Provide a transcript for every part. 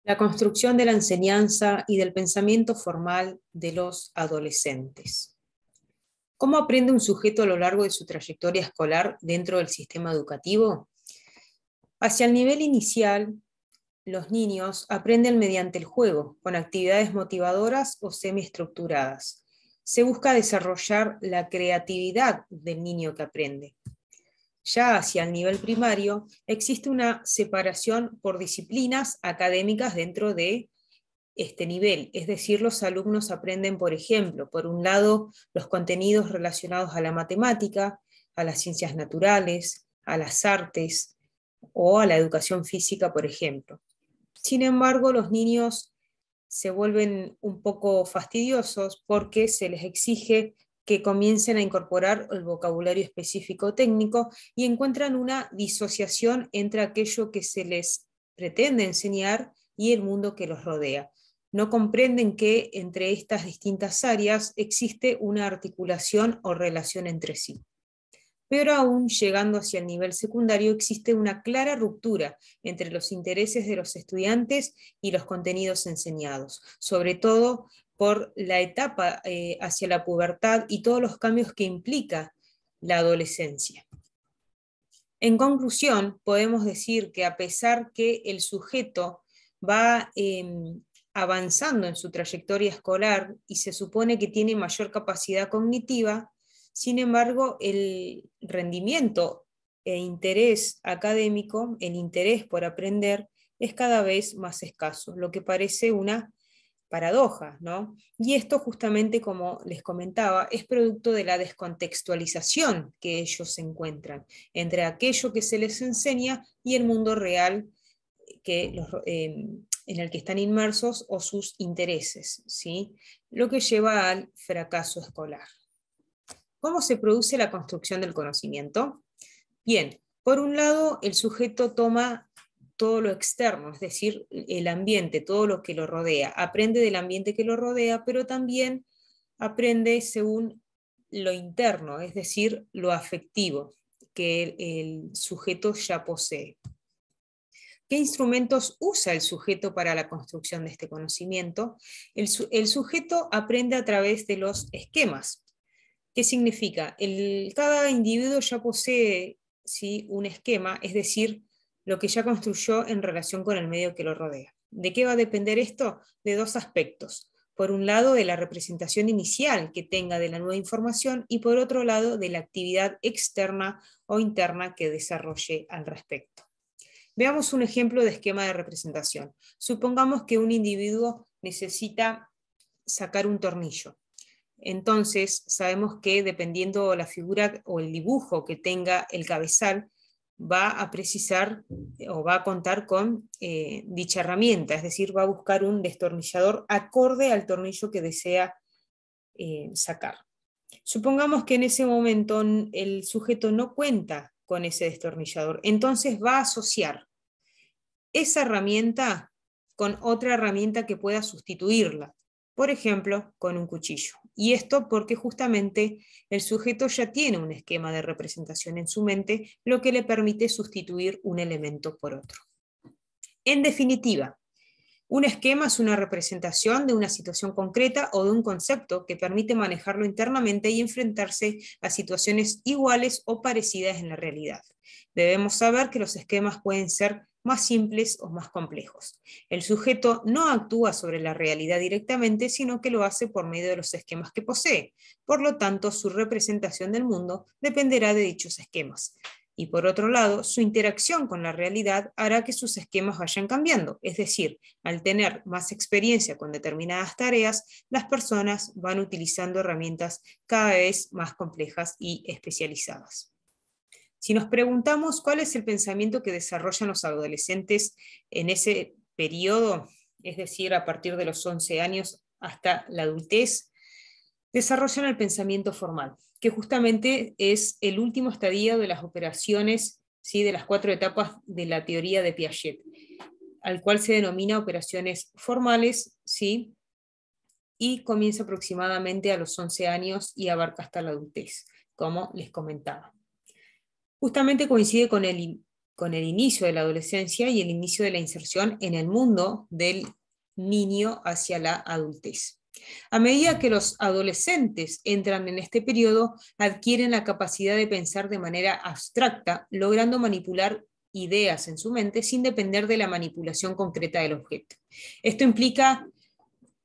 La construcción de la enseñanza y del pensamiento formal de los adolescentes. ¿Cómo aprende un sujeto a lo largo de su trayectoria escolar dentro del sistema educativo? Hacia el nivel inicial, los niños aprenden mediante el juego, con actividades motivadoras o semiestructuradas. Se busca desarrollar la creatividad del niño que aprende. Ya hacia el nivel primario, existe una separación por disciplinas académicas dentro de este nivel, es decir, los alumnos aprenden, por ejemplo, por un lado, los contenidos relacionados a la matemática, a las ciencias naturales, a las artes o a la educación física, por ejemplo. Sin embargo, los niños se vuelven un poco fastidiosos porque se les exige que comiencen a incorporar el vocabulario específico técnico y encuentran una disociación entre aquello que se les pretende enseñar y el mundo que los rodea. No comprenden que entre estas distintas áreas existe una articulación o relación entre sí. Pero aún llegando hacia el nivel secundario existe una clara ruptura entre los intereses de los estudiantes y los contenidos enseñados, sobre todo por la etapa hacia la pubertad y todos los cambios que implica la adolescencia. En conclusión, podemos decir que a pesar que el sujeto va avanzando en su trayectoria escolar y se supone que tiene mayor capacidad cognitiva, sin embargo, el rendimiento e interés académico, el interés por aprender, es cada vez más escaso, lo que parece una paradoja, ¿no? Y esto justamente, como les comentaba, es producto de la descontextualización que ellos encuentran entre aquello que se les enseña y el mundo real en el que están inmersos o sus intereses, ¿sí? Lo que lleva al fracaso escolar. ¿Cómo se produce la construcción del conocimiento? Bien, por un lado, el sujeto toma todo lo externo, es decir, el ambiente, todo lo que lo rodea. Aprende del ambiente que lo rodea, pero también aprende según lo interno, es decir, lo afectivo que el sujeto ya posee. ¿Qué instrumentos usa el sujeto para la construcción de este conocimiento? El sujeto aprende a través de los esquemas. ¿Qué significa? Cada individuo ya posee, ¿sí?, un esquema, es decir, lo que ya construyó en relación con el medio que lo rodea. ¿De qué va a depender esto? De dos aspectos. Por un lado, de la representación inicial que tenga de la nueva información y por otro lado, de la actividad externa o interna que desarrolle al respecto. Veamos un ejemplo de esquema de representación. Supongamos que un individuo necesita sacar un tornillo. Entonces, sabemos que dependiendo la figura o el dibujo que tenga el cabezal, va a precisar o va a contar con dicha herramienta, es decir, va a buscar un destornillador acorde al tornillo que desea sacar. Supongamos que en ese momento el sujeto no cuenta con ese destornillador, entonces va a asociar esa herramienta con otra herramienta que pueda sustituirla, por ejemplo, con un cuchillo. Y esto porque justamente el sujeto ya tiene un esquema de representación en su mente, lo que le permite sustituir un elemento por otro. En definitiva, un esquema es una representación de una situación concreta o de un concepto que permite manejarlo internamente y enfrentarse a situaciones iguales o parecidas en la realidad. Debemos saber que los esquemas pueden ser más simples o más complejos. El sujeto no actúa sobre la realidad directamente, sino que lo hace por medio de los esquemas que posee. Por lo tanto, su representación del mundo dependerá de dichos esquemas. Y por otro lado, su interacción con la realidad hará que sus esquemas vayan cambiando. Es decir, al tener más experiencia con determinadas tareas, las personas van utilizando herramientas cada vez más complejas y especializadas. Si nos preguntamos cuál es el pensamiento que desarrollan los adolescentes en ese periodo, es decir, a partir de los 11 años hasta la adultez, desarrollan el pensamiento formal, que justamente es el último estadio de las operaciones, ¿sí?, de las 4 etapas de la teoría de Piaget, al cual se denomina operaciones formales, ¿sí?, y comienza aproximadamente a los 11 años y abarca hasta la adultez, como les comentaba. Justamente coincide con el con el inicio de la adolescencia y el inicio de la inserción en el mundo del niño hacia la adultez. A medida que los adolescentes entran en este periodo, adquieren la capacidad de pensar de manera abstracta, logrando manipular ideas en su mente sin depender de la manipulación concreta del objeto. Esto implica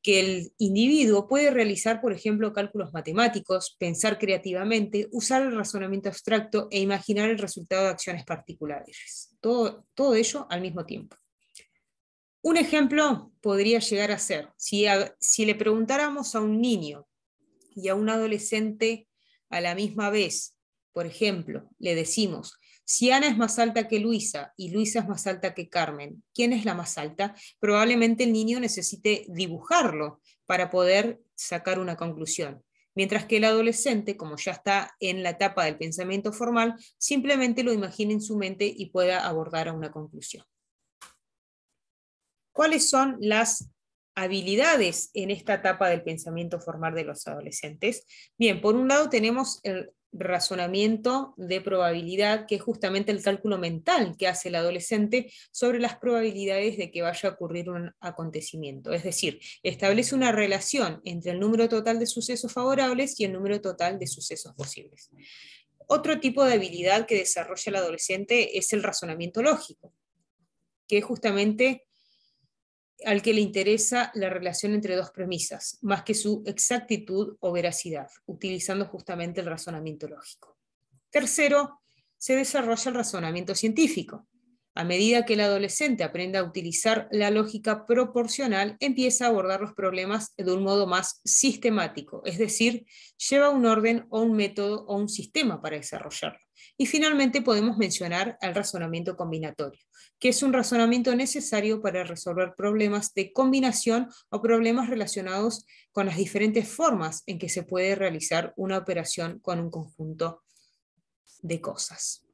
que el individuo puede realizar, por ejemplo, cálculos matemáticos, pensar creativamente, usar el razonamiento abstracto e imaginar el resultado de acciones particulares. Todo ello al mismo tiempo. Un ejemplo podría llegar a ser, si le preguntáramos a un niño y a un adolescente a la misma vez, por ejemplo, le decimos, si Ana es más alta que Luisa y Luisa es más alta que Carmen, ¿quién es la más alta? Probablemente el niño necesite dibujarlo para poder sacar una conclusión. Mientras que el adolescente, como ya está en la etapa del pensamiento formal, simplemente lo imagina en su mente y pueda abordar a una conclusión. ¿Cuáles son las habilidades en esta etapa del pensamiento formal de los adolescentes? Bien, por un lado tenemos el razonamiento de probabilidad, que es justamente el cálculo mental que hace el adolescente sobre las probabilidades de que vaya a ocurrir un acontecimiento. Es decir, establece una relación entre el número total de sucesos favorables y el número total de sucesos posibles. Otro tipo de habilidad que desarrolla el adolescente es el razonamiento lógico, que es justamente al que le interesa la relación entre dos premisas, más que su exactitud o veracidad, utilizando justamente el razonamiento lógico. Tercero, se desarrolla el razonamiento científico. A medida que el adolescente aprende a utilizar la lógica proporcional, empieza a abordar los problemas de un modo más sistemático, es decir, lleva un orden o un método o un sistema para desarrollarlo. Y finalmente podemos mencionar el razonamiento combinatorio, que es un razonamiento necesario para resolver problemas de combinación o problemas relacionados con las diferentes formas en que se puede realizar una operación con un conjunto de cosas.